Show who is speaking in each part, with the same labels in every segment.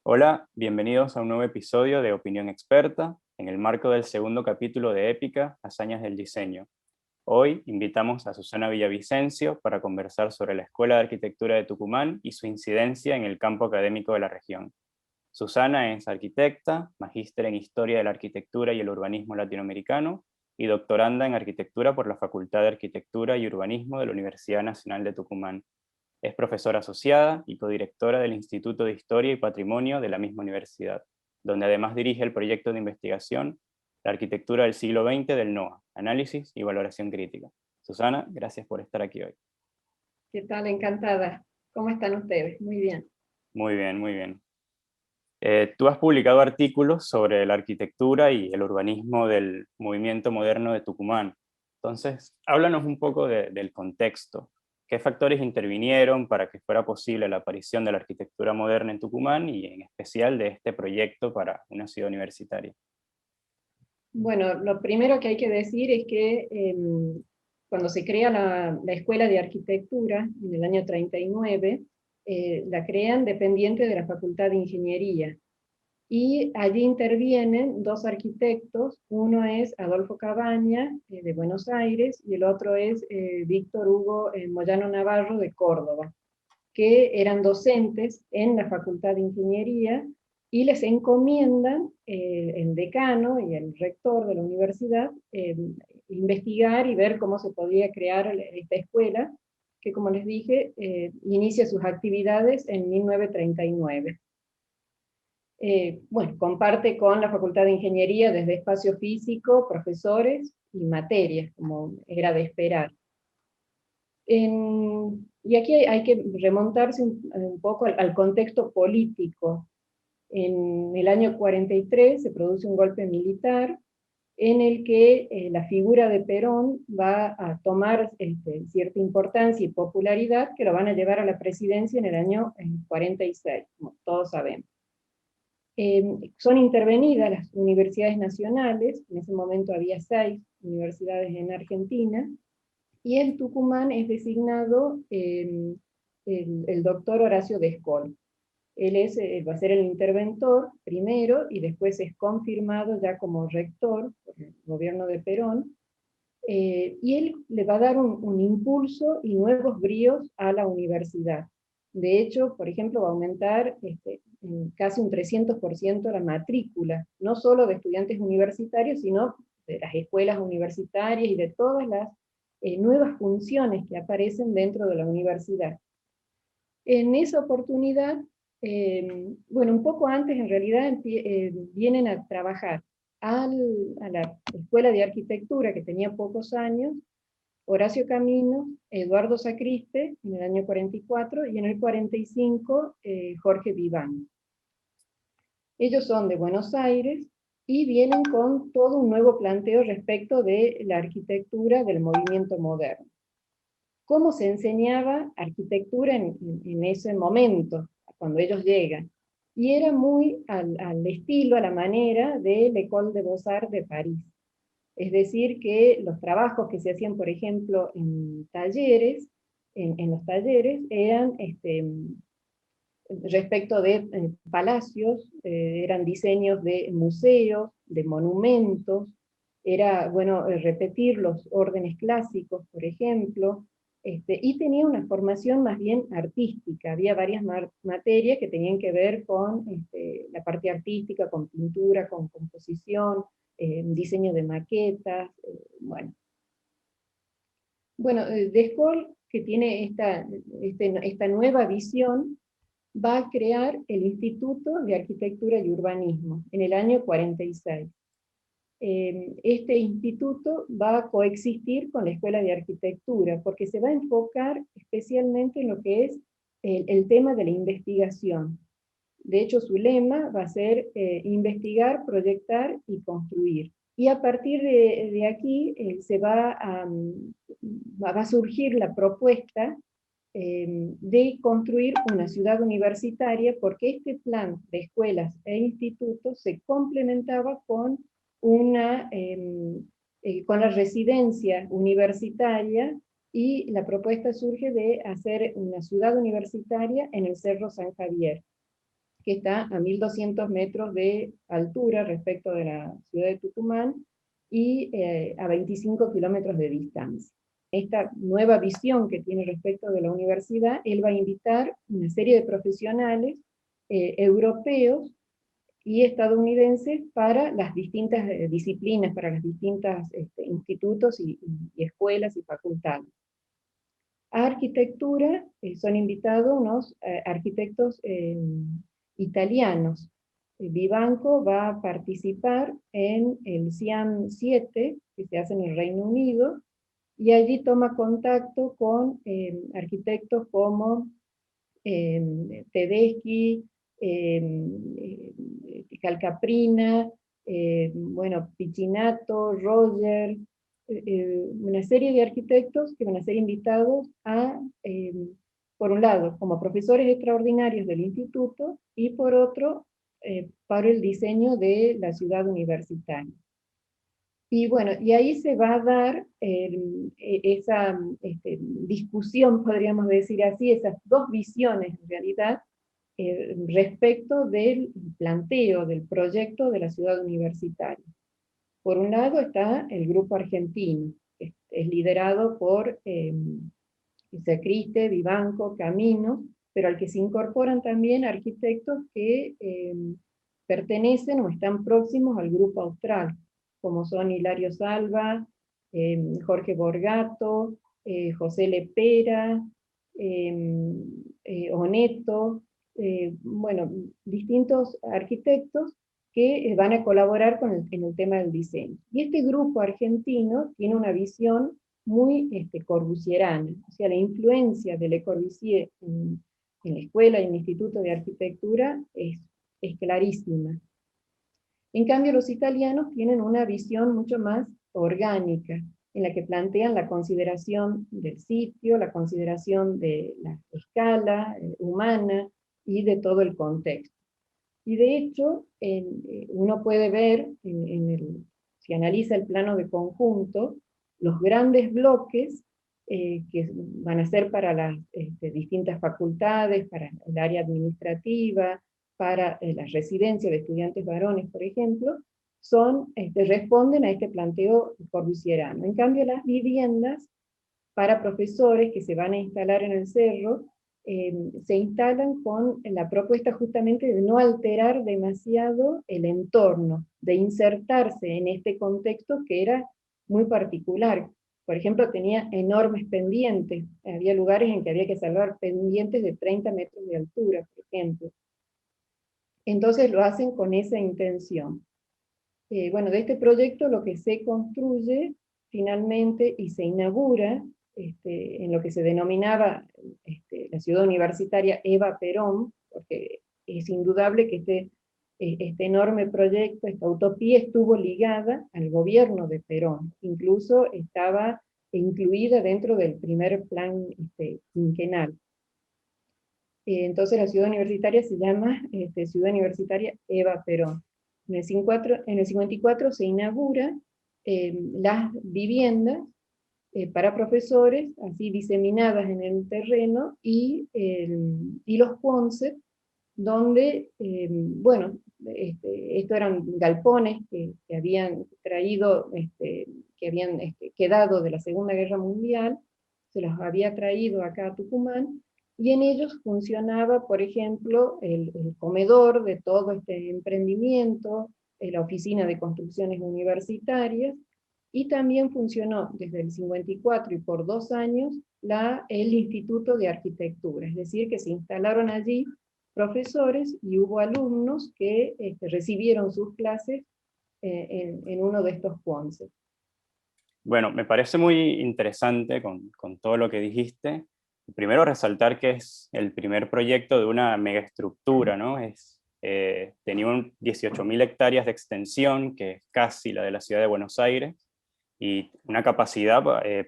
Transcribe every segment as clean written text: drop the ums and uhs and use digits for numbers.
Speaker 1: Hola, bienvenidos a un nuevo episodio de Opinión Experta, en el marco del segundo capítulo de Épica, Hazañas del Diseño. Hoy invitamos a Susana Villavicencio para conversar sobre la Escuela de Arquitectura de Tucumán y su incidencia en el campo académico de la región. Susana es arquitecta, magíster en Historia de la Arquitectura y el Urbanismo Latinoamericano y doctoranda en Arquitectura por la Facultad de Arquitectura y Urbanismo de la Universidad Nacional de Tucumán. Es profesora asociada y codirectora del Instituto de Historia y Patrimonio de la misma universidad, donde además dirige el proyecto de investigación La arquitectura del siglo XX del NOA, Análisis y Valoración Crítica. Susana, gracias por estar aquí hoy.
Speaker 2: ¿Qué tal? Encantada. ¿Cómo están ustedes? Muy bien.
Speaker 1: Muy bien, muy bien. Tú has publicado artículos sobre la arquitectura y el urbanismo del movimiento moderno de Tucumán. Entonces, háblanos un poco del contexto. ¿Qué factores intervinieron para que fuera posible la aparición de la arquitectura moderna en Tucumán y en especial de este proyecto para una ciudad universitaria?
Speaker 2: Bueno, lo primero que hay que decir es que cuando se crea la Escuela de Arquitectura, en el año 39, la crean dependiente de la Facultad de Ingeniería. Y allí intervienen dos arquitectos, uno es Adolfo Cabaña, de Buenos Aires, y el otro es Víctor Hugo Moyano Navarro, de Córdoba, que eran docentes en la Facultad de Ingeniería y les encomiendan el decano y el rector de la universidad investigar y ver cómo se podía crear esta escuela, que como les dije, inicia sus actividades en 1939. Bueno, comparte con la Facultad de Ingeniería desde espacio físico, profesores y materias, como era de esperar. Y aquí hay que remontarse un poco al contexto político. En el año 43 se produce un golpe militar en el que la figura de Perón va a tomar cierta importancia y popularidad, que lo van a llevar a la presidencia en el año 46, como todos sabemos. Son intervenidas las universidades nacionales, en ese momento había 6 universidades en Argentina, y en Tucumán es designado el doctor Horacio Descol. Él va a ser el interventor primero y después es confirmado ya como rector por el gobierno de Perón, y él le va a dar un impulso y nuevos bríos a la universidad. De hecho, por ejemplo, va a aumentar casi un 300% la matrícula, no solo de estudiantes universitarios, sino de las escuelas universitarias y de todas las nuevas funciones que aparecen dentro de la universidad. En esa oportunidad, bueno, un poco antes en realidad vienen a trabajar a la Escuela de Arquitectura, que tenía pocos años, Horacio Camino, Eduardo Sacriste, en el año 44, y en el 45, Jorge Viván. Ellos son de Buenos Aires y vienen con todo un nuevo planteo respecto de la arquitectura del movimiento moderno. ¿Cómo se enseñaba arquitectura en ese momento, cuando ellos llegan? Y era muy al estilo, a la manera de l'École des Beaux-Arts de París. Es decir, que los trabajos que se hacían, por ejemplo, en talleres, en los talleres, eran respecto de palacios, eran diseños de museos, de monumentos, era, bueno, repetir los órdenes clásicos, por ejemplo, y tenía una formación más bien artística. Había varias materias que tenían que ver con la parte artística, con pintura, con composición, diseño de maquetas, bueno. Bueno, Descol, que tiene esta nueva visión, va a crear el Instituto de Arquitectura y Urbanismo en el año 46. Este instituto va a coexistir con la Escuela de Arquitectura, porque se va a enfocar especialmente en lo que es el tema de la investigación. De hecho, su lema va a ser investigar, proyectar y construir. Y a partir de aquí va a surgir la propuesta de construir una ciudad universitaria, porque este plan de escuelas e institutos se complementaba con con la residencia universitaria, y la propuesta surge de hacer una ciudad universitaria en el Cerro San Javier. que está a 1200 metros de altura respecto de la ciudad de Tucumán, y a 25 kilómetros de distancia. Esta nueva visión que tiene respecto de la universidad, él va a invitar una serie de profesionales europeos y estadounidenses para las distintas disciplinas, para los distintos institutos y escuelas y facultades. A arquitectura son invitados unos arquitectos italianos. Vivanco va a participar en el CIAM 7, que se hace en el Reino Unido, y allí toma contacto con arquitectos como Tedeschi, Calcaprina, bueno, Piccinato, Roger, una serie de arquitectos que van a ser invitados a, por un lado, como profesores extraordinarios del instituto, y por otro, para el diseño de la ciudad universitaria. Y bueno, y ahí se va a dar esa discusión, podríamos decir así, esas dos visiones en realidad, respecto del planteo, del proyecto de la ciudad universitaria. Por un lado está el grupo argentino, que es liderado por Sacriste, Vivanco, Camino, pero al que se incorporan también arquitectos que pertenecen o están próximos al grupo austral, como son Hilario Salva, Jorge Borgato, José Lepera, Oneto, bueno, distintos arquitectos que van a colaborar en el tema del diseño. Y este grupo argentino tiene una visión muy corbusierana, o sea, la influencia de Le Corbusier en la escuela y en el Instituto de Arquitectura es clarísima. En cambio, los italianos tienen una visión mucho más orgánica, en la que plantean la consideración del sitio, la consideración de la escala humana y de todo el contexto. Y de hecho, uno puede ver, si analiza el plano de conjunto, los grandes bloques que van a ser para las distintas facultades, para el área administrativa, para las residencias de estudiantes varones, por ejemplo, responden a este planteo corbusierano. En cambio, las viviendas para profesores que se van a instalar en el cerro, se instalan con la propuesta justamente de no alterar demasiado el entorno, de insertarse en este contexto que era muy particular. Por ejemplo, tenía enormes pendientes, había lugares en que había que salvar pendientes de 30 metros de altura, por ejemplo. Entonces lo hacen con esa intención. Bueno, de este proyecto lo que se construye finalmente y se inaugura en lo que se denominaba la ciudad universitaria Eva Perón, porque es indudable que este enorme proyecto, esta utopía, estuvo ligada al gobierno de Perón, incluso estaba incluida dentro del primer plan quinquenal. Entonces la ciudad universitaria se llama Ciudad Universitaria Eva Perón. En el 54 se inaugura las viviendas para profesores, así diseminadas en el terreno, y los concepts, donde, bueno, estos eran galpones que habían traído, que habían quedado de la Segunda Guerra Mundial, se los había traído acá a Tucumán, y en ellos funcionaba, por ejemplo, el comedor de todo este emprendimiento, la oficina de construcciones universitarias, y también funcionó desde el 54 y por 2 años el Instituto de Arquitectura, es decir, que se instalaron allí profesores y hubo alumnos que recibieron sus clases en uno de estos conceptos.
Speaker 1: Bueno, me parece muy interesante con todo lo que dijiste. Primero resaltar que es el primer proyecto de una megaestructura, ¿no? Tenía 18.000 hectáreas de extensión, que es casi la de la ciudad de Buenos Aires, y una capacidad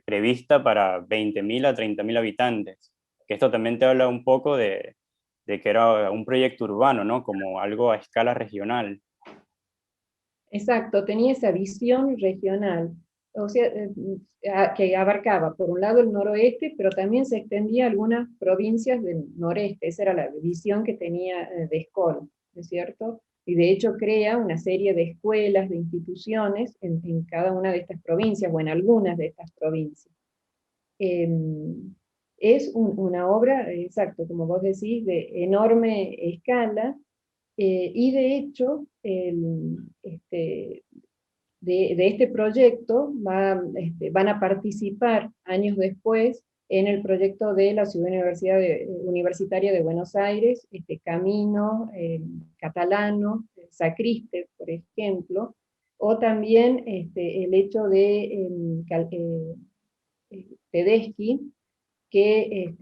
Speaker 1: prevista para 20.000 a 30.000 habitantes. Que esto también te habla un poco de que era un proyecto urbano, ¿no? Como algo a escala regional.
Speaker 2: Exacto, tenía esa visión regional. o sea, que abarcaba por un lado el noroeste, pero también se extendía a algunas provincias del noreste. Esa era la visión que tenía de Escola, ¿no es cierto? Y de hecho crea una serie de escuelas, de instituciones en cada una de estas provincias, o en algunas de estas provincias. Es una obra, exacto, como vos decís, de enorme escala, y de hecho, de este proyecto van a participar años después en el proyecto de la Ciudad Universitaria de Buenos Aires, Camino, Catalano, Sacriste, por ejemplo, o también el hecho de Tedeschi, que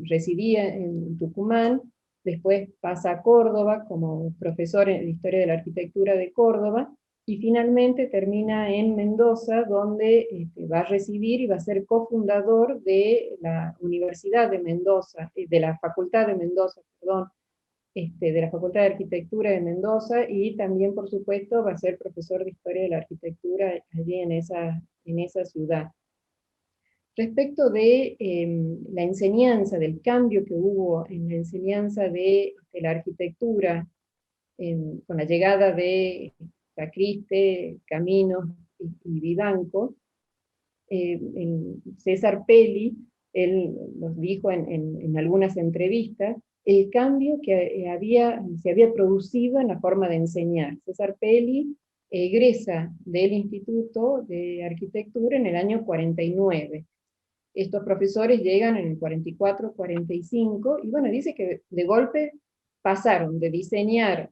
Speaker 2: residía en Tucumán, después pasa a Córdoba como profesor de Historia de la Arquitectura de Córdoba, y finalmente termina en Mendoza, donde va a recibir y va a ser cofundador de la Universidad de Mendoza, de la Facultad de Mendoza, perdón, de la Facultad de Arquitectura de Mendoza, y también, por supuesto, va a ser profesor de Historia de la Arquitectura allí en esa ciudad. Respecto de la enseñanza, del cambio que hubo en la enseñanza de la arquitectura, con la llegada de Sacriste, Camino y Vivanco, César Pelli, él nos dijo en algunas entrevistas, el cambio que se había producido en la forma de enseñar. César Pelli egresa del Instituto de Arquitectura en el año 49. Estos profesores llegan en el 44, 45, y bueno, dice que de golpe pasaron de diseñar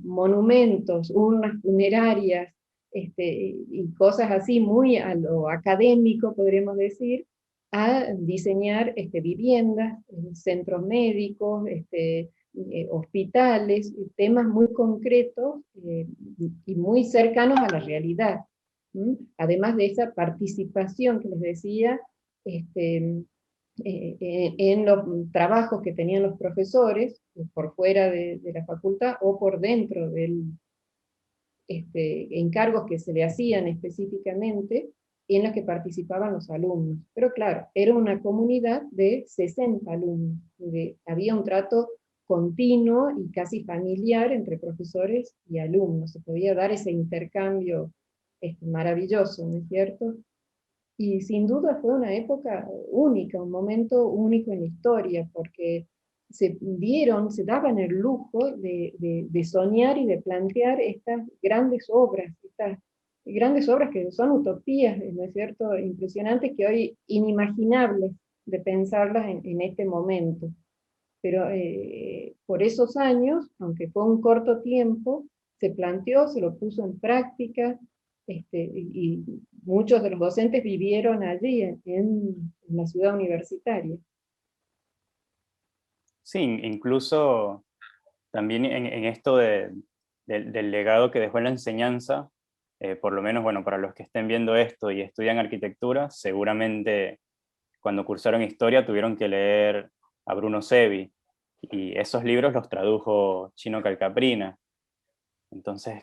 Speaker 2: monumentos, urnas funerarias, y cosas así muy a lo académico, podríamos decir, a diseñar viviendas, centros médicos, hospitales, temas muy concretos y muy cercanos a la realidad. Además de esa participación que les decía, en los trabajos que tenían los profesores, por fuera de la facultad o por dentro del encargos que se le hacían específicamente, en los que participaban los alumnos. Pero claro, era una comunidad de 60 alumnos, donde había un trato continuo y casi familiar entre profesores y alumnos. Se podía dar ese intercambio maravilloso, ¿no es cierto? Y sin duda fue una época única, un momento único en la historia, porque se daban el lujo de soñar y de plantear estas grandes obras que son utopías, ¿no es cierto?, impresionantes, que hoy inimaginables de pensarlas en este momento. Pero por esos años, aunque fue un corto tiempo, se planteó, se lo puso en práctica, y muchos de los docentes vivieron allí, en la ciudad universitaria.
Speaker 1: Sí, incluso también en esto del legado que dejó en la enseñanza, por lo menos, bueno, para los que estén viendo esto y estudian arquitectura, seguramente cuando cursaron historia tuvieron que leer a Bruno Sevi, y esos libros los tradujo Chino Calcaprina. Entonces,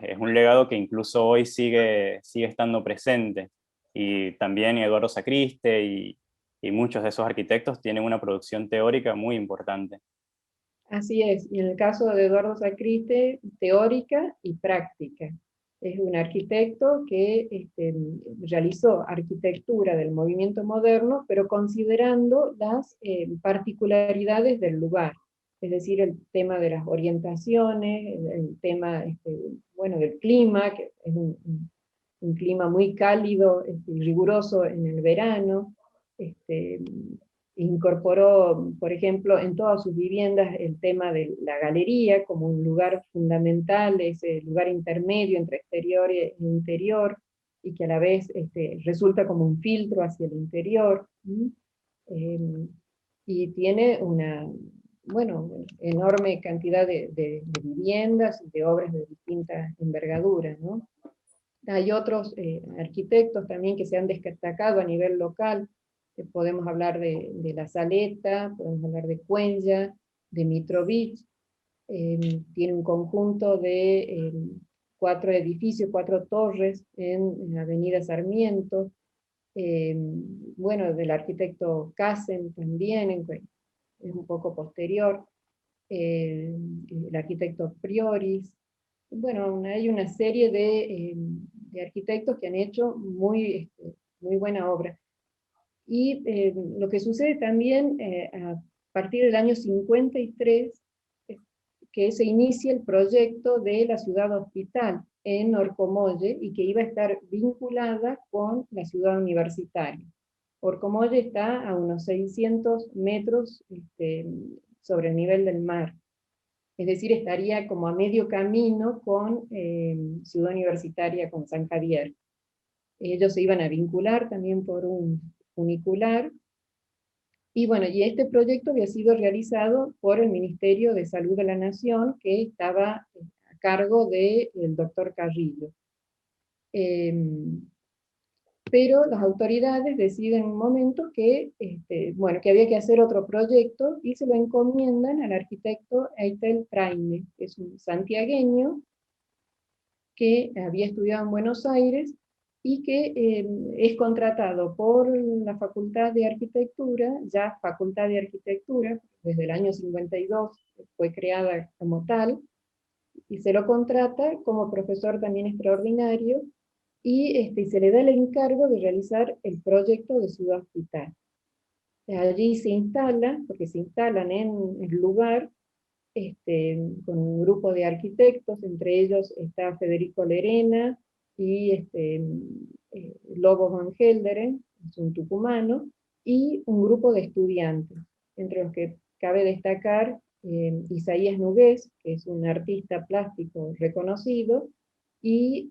Speaker 1: es un legado que incluso hoy sigue estando presente. Y también Eduardo Sacriste y muchos de esos arquitectos tienen una producción teórica muy importante.
Speaker 2: Así es, y en el caso de Eduardo Sacriste, teórica y práctica. Es un arquitecto que realizó arquitectura del movimiento moderno, pero considerando las particularidades del lugar. Es decir, el tema de las orientaciones, el tema bueno, del clima, que es un clima muy cálido y riguroso en el verano. Este, Incorporó, por ejemplo, en todas sus viviendas el tema de la galería como un lugar fundamental, ese lugar intermedio entre exterior e interior, y que a la vez resulta como un filtro hacia el interior. Eh, y tiene una, bueno, enorme cantidad de viviendas y de obras de distintas envergaduras, ¿no? Hay otros arquitectos también que se han destacado a nivel local. Podemos hablar de La Saleta, podemos hablar de Cuenya, de Mitrovich. Tiene un conjunto de 4 edificios, 4 torres en la avenida Sarmiento, bueno, del arquitecto Casen también, es un poco posterior, el arquitecto Prioris. Bueno, hay una serie de arquitectos que han hecho muy buena obra. Y lo que sucede también a partir del año 53, que se inicia el proyecto de la ciudad hospital en Orcomolle, y que iba a estar vinculada con la ciudad universitaria. Orcomolle está a unos 600 metros sobre el nivel del mar. Es decir, estaría como a medio camino con Ciudad Universitaria, con San Javier. Ellos se iban a vincular también por un funicular. Y bueno, y este proyecto había sido realizado por el Ministerio de Salud de la Nación, que estaba a cargo del doctor Carrillo. Pero las autoridades deciden en un momento que, bueno, que había que hacer otro proyecto, y se lo encomiendan al arquitecto Eitel Traine, que es un santiagueño que había estudiado en Buenos Aires, y que es contratado por la Facultad de Arquitectura, ya Facultad de Arquitectura, desde el año 52 fue creada como tal, y se lo contrata como profesor también extraordinario, y se le da el encargo de realizar el proyecto de Ciudad Hospital. Allí se instalan, porque se instalan en el lugar, con un grupo de arquitectos, entre ellos está Federico Lerena y Lobo Van Gelderen, es un tucumano, y un grupo de estudiantes, entre los que cabe destacar Isaías Nugués, que es un artista plástico reconocido, y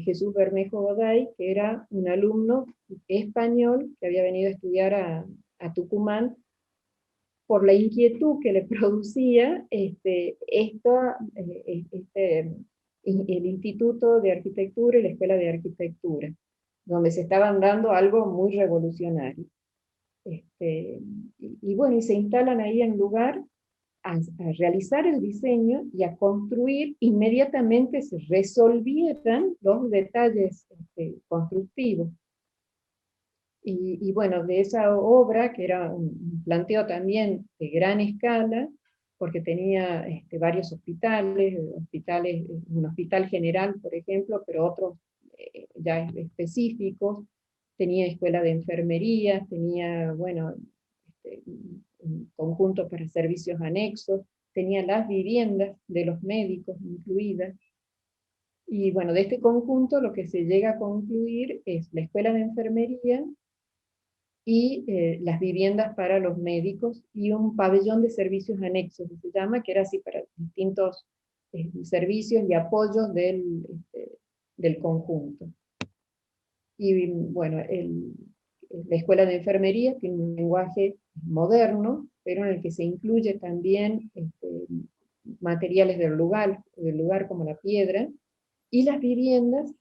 Speaker 2: Jesús Bermejo Goday, que era un alumno español que había venido a estudiar a Tucumán, por la inquietud que le producía el Instituto de Arquitectura y la Escuela de Arquitectura, donde se estaban dando algo muy revolucionario. Y bueno, y se instalan ahí en lugar a realizar el diseño y a construir. Inmediatamente se resolvieran los detalles constructivos. Y bueno, de esa obra, que era un planteo también de gran escala, porque tenía varios hospitales, un hospital general, por ejemplo, pero otros ya específicos, tenía escuela de enfermería, tenía, bueno, un conjunto para servicios anexos, tenía las viviendas de los médicos incluidas. Y bueno, de este conjunto lo que se llega a concluir es la escuela de enfermería y las viviendas para los médicos, y un pabellón de servicios anexos, que se llama, que era así para distintos servicios y apoyos del conjunto. Y bueno, la escuela de enfermería tiene un lenguaje moderno, pero en el que se incluye también materiales del lugar como la piedra, y las viviendas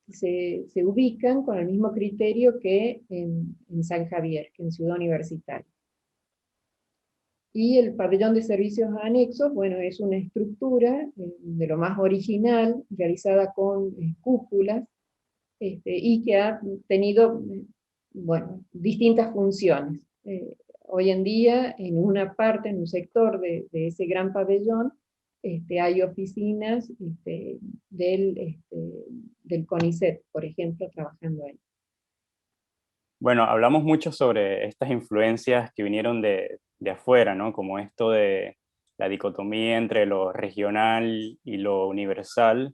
Speaker 2: se ubican con el mismo criterio que en San Javier, que en Ciudad Universitaria. Y el pabellón de servicios anexos, bueno, es una estructura de lo más original, realizada con cúpulas, y que ha tenido, bueno, distintas funciones. Hoy en día, en una parte, en un sector de ese gran pabellón, hay oficinas del CONICET, por ejemplo, trabajando ahí.
Speaker 1: Bueno, hablamos mucho sobre estas influencias que vinieron de afuera, ¿no? Como esto de la dicotomía entre lo regional y lo universal.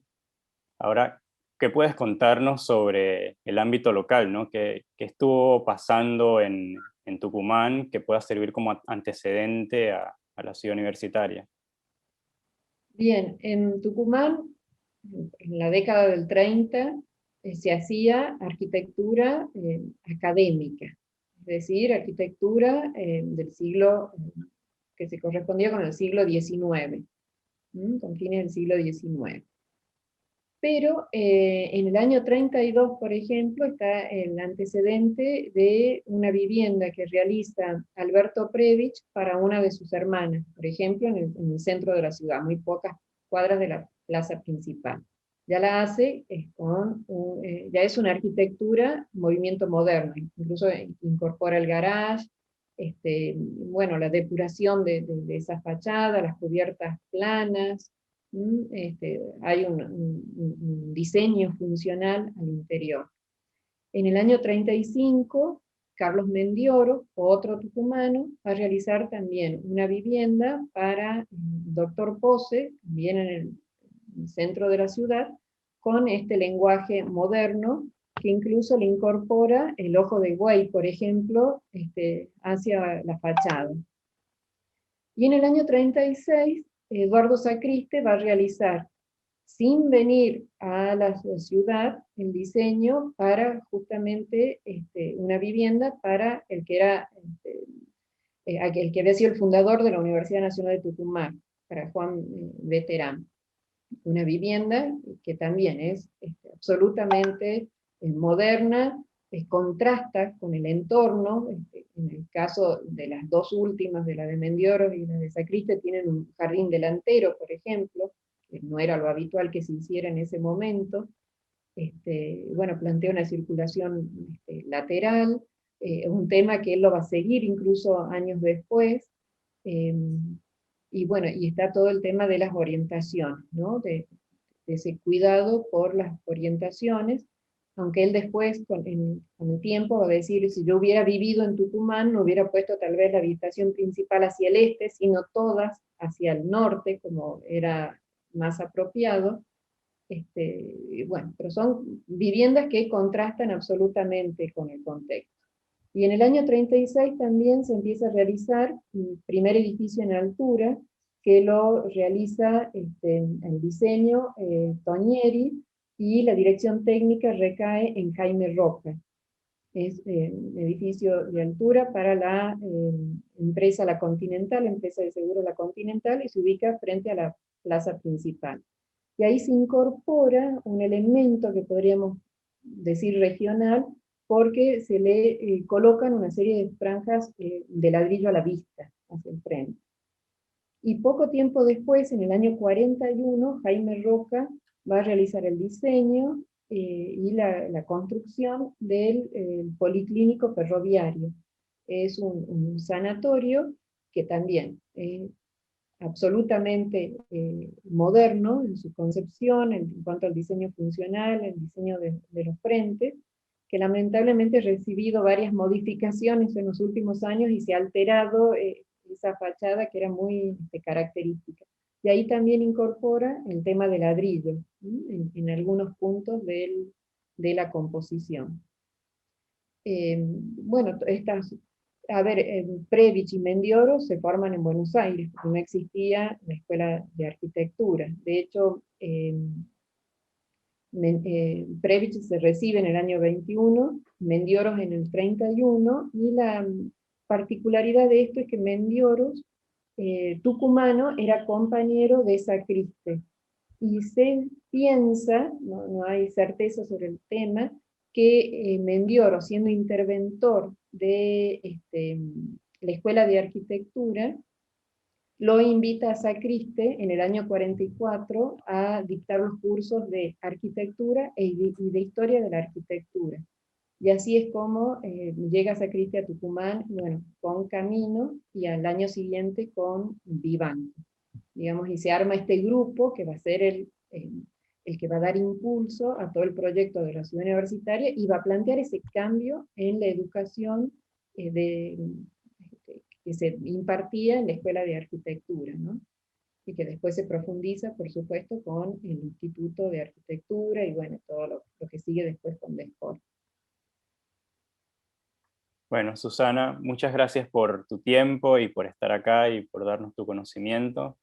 Speaker 1: Ahora, ¿qué puedes contarnos sobre el ámbito local, ¿no? ¿Qué estuvo pasando en Tucumán que pueda servir como antecedente a la ciudad universitaria?
Speaker 2: Bien, en Tucumán, en la década del 30, se hacía arquitectura académica, es decir, arquitectura del siglo, que se correspondía con el siglo XIX, con fines del siglo XIX. Pero en el año 32, por ejemplo, está el antecedente de una vivienda que realiza Alberto Previch para una de sus hermanas, por ejemplo, en el centro de la ciudad, muy pocas cuadras de la plaza principal, ya la hace ya es una arquitectura, movimiento moderno, incluso incorpora el garage, bueno, la depuración de esa fachada, las cubiertas planas, hay un diseño funcional al interior. En el año 35, Carlos Mendioro, otro tucumano, va a realizar también una vivienda para el doctor Pose, también en el centro de la ciudad, con este lenguaje moderno, que incluso le incorpora el ojo de buey, por ejemplo, hacia la fachada. Y en el año 36, Eduardo Sacriste va a realizar, sin venir a la ciudad, el diseño para justamente una vivienda para el que era el que había sido el fundador de la Universidad Nacional de Tucumán, para Juan Veterán. Una vivienda que también es absolutamente moderna, contrasta con el entorno. En el caso de las dos últimas, de la de Mendioro y la de Sacriste, tienen un jardín delantero, por ejemplo, que no era lo habitual que se hiciera en ese momento. Bueno, plantea una circulación lateral, un tema que él lo va a seguir incluso años después. Y bueno, y está todo el tema de las orientaciones, ¿no? De ese cuidado por las orientaciones, aunque él después, con el tiempo, va a decir, si yo hubiera vivido en Tucumán, no hubiera puesto tal vez la habitación principal hacia el este, sino todas hacia el norte, como era más apropiado. Bueno, pero son viviendas que contrastan absolutamente con el contexto. Y en el año 36 también se empieza a realizar el primer edificio en altura, que lo realiza el diseño Toñeri, y la dirección técnica recae en Jaime Roca. Es un edificio de altura para la empresa La Continental, empresa de seguro La Continental, y se ubica frente a la plaza principal. Y ahí se incorpora un elemento que podríamos decir regional, porque se le colocan una serie de franjas de ladrillo a la vista, hacia el frente. Y poco tiempo después, en el año 41, Jaime Roca va a realizar el diseño y la construcción del Policlínico Ferroviario. Es un sanatorio que también absolutamente moderno en su concepción, en cuanto al diseño funcional, el diseño de los frentes, que lamentablemente ha recibido varias modificaciones en los últimos años y se ha alterado esa fachada que era muy característica. Y ahí también incorpora el tema del ladrillo, en algunos puntos de la composición. Bueno, Previch y Mendioro se forman en Buenos Aires, porque no existía la escuela de arquitectura. De hecho, Previch se recibe en el año 21, Mendioros en el 31, y la particularidad de esto es que Mendioros, tucumano, era compañero de Sacriste. Y se piensa, no hay certeza sobre el tema, que Mendioro, siendo interventor de la Escuela de Arquitectura, lo invita a Sacriste en el año 44 a dictar los cursos de arquitectura y de historia de la arquitectura. Y así es como llega Sacriste a Tucumán, bueno, con Camino, y al año siguiente con Vivanco. Digamos, y se arma este grupo que va a ser el que va a dar impulso a todo el proyecto de la ciudad universitaria y va a plantear ese cambio en la educación que se impartía en la Escuela de Arquitectura, ¿no? Y que después se profundiza, por supuesto, con el Instituto de Arquitectura y bueno, todo lo que sigue después con DESCOR.
Speaker 1: Bueno, Susana, muchas gracias por tu tiempo y por estar acá y por darnos tu conocimiento.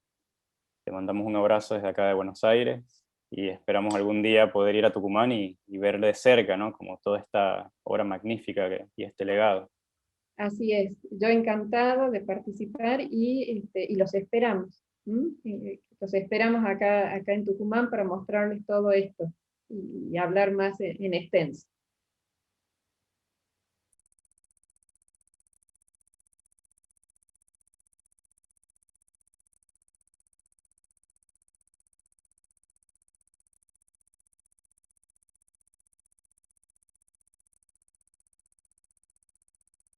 Speaker 1: Te mandamos un abrazo desde acá de Buenos Aires y esperamos algún día poder ir a Tucumán y ver de cerca, ¿no? Como toda esta obra magnífica y este legado.
Speaker 2: Así es, yo encantada de participar y los esperamos. Los esperamos acá en Tucumán para mostrarles todo esto y hablar más en extenso.